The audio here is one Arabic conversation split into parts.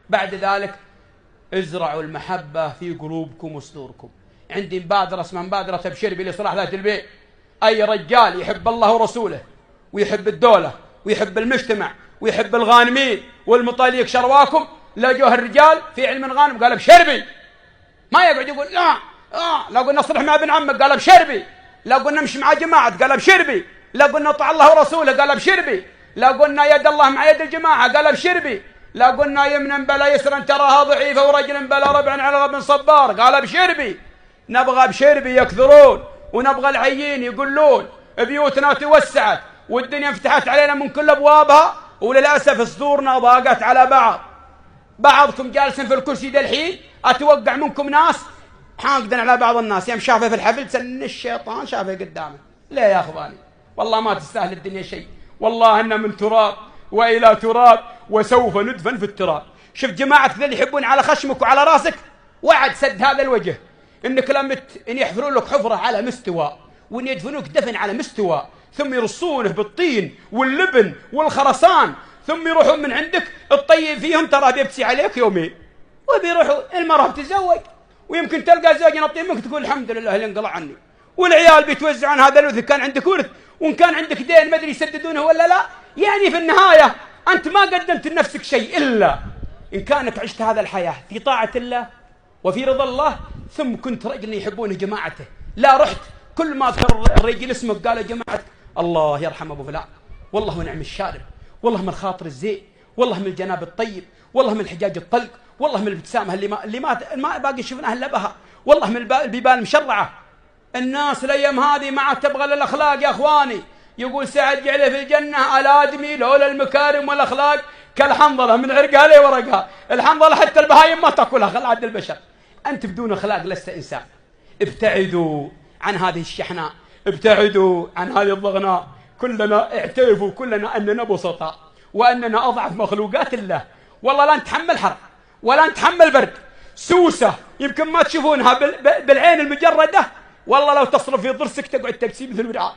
بعد ذلك ازرعوا المحبة في قلوبكم وصدوركم. عندي مبادرة اسمها مبادرة تبشير لإصلاح ذات البين. أي رجال يحب الله ورسوله ويحب الدولة ويحب المجتمع ويحب الغانمين والمطاليق شرواكم، لا جوه الرجال في علم الغانم قال بشربي، ما يقعد يقول لا قلنا اصلح مع ابن عمك قال بشربي، لا قلنا امشي مع جماعة قال بشربي، لا قلنا اطع الله ورسوله قال بشربي، لا قلنا يد الله مع يد الجماعة قال بشربي، لا قلنا يمنا بلا يسرا تراها ضعيفة ورجلا بلا ربعا على غب صبار قال بشربي. نبغى بشربي يكثرون، ونبغى الحيين يقولون بيوتنا توسعت والدنيا انفتحت علينا من كل ابوابها، وللاسف صدورنا ضاقت على بعضكم جالسين في الكرسي ده الحين اتوقع منكم ناس حاقدين على بعض الناس، يوم شافه في الحفل سن الشيطان شافه قدامه. ليه يا اخواني؟ والله ما تستاهل الدنيا شيء، والله ان من تراب والى تراب وسوف ندفن في التراب. شوف جماعتك اللي يحبون على خشمك وعلى راسك، وعد سد هذا الوجه انك لما ان يحفرون لك حفره على مستوى وان يدفنوك دفن على مستوى، ثم يرصونه بالطين واللبن والخرسان، ثم يروحون من عندك الطيب فيهم ترى بيبكي عليك يومين، وبيروحوا المرأة بتتزوج ويمكن تلقى زوج ينطي منك تقول الحمد لله اللي انقلع عني، والعيال بيتوزعون هذا الورث كان عندك ورث، وان كان عندك دين ما ادري يسددونه ولا لا. يعني في النهايه انت ما قدمت لنفسك شيء الا ان كانك عشت هذا الحياه في طاعه الله وفي رضا الله، ثم كنت رجل يحبونه جماعته، لا رحت كل ما ذكر الرجل اسمك قال جماعتك الله يرحم ابو فلان، والله ونعم الشارب، والله من الخاطر الزين، والله من الجناب الطيب، والله من الحجاج الطلق، والله من الابتسامه اللي ما باقي شفناها الا بها، والله من البيبان المشرعه. الناس الايام هذه ما عاد تبغى الاخلاق يا اخواني. يقول سعد جعله في الجنه الادمي لولا المكارم والاخلاق كالحنظله من عرقها لي ورقها. الحنظله حتى البهايم ما تاكلها خل عاد البشر. انت بدون اخلاق لست انسان. ابتعدوا عن هذه الشحناء، ابتعدوا عن هذه الضغناء. كلنا اعترفوا كلنا اننا بسطاء واننا اضعف مخلوقات الله. والله لا نتحمل حر ولا نتحمل برد. سوسه يمكن ما تشوفونها بالعين المجرده، والله لو تصرف في ضرسك تقعد تبكي مثل الوعاء،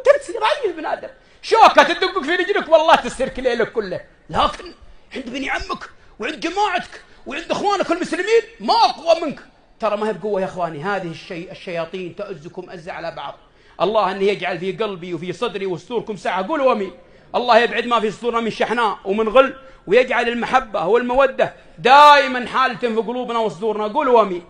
تبكي رأي البني ادم. شوكه تدقك في رجلك والله تسترك ليلك كله. لكن عند بني عمك وعند جماعتك وعند اخوانك المسلمين ما اقوى منك. ترى ما هي بقوه يا اخواني، هذه الشياطين تؤزكم أزة على بعض. الله أن يجعل في قلبي وفي صدري وصدوركم سعة. قولوا امين. الله يبعد ما في صدورنا من شحناء ومن غل، ويجعل المحبة والمودة دائما حالة في قلوبنا وصدورنا. قولوا امين.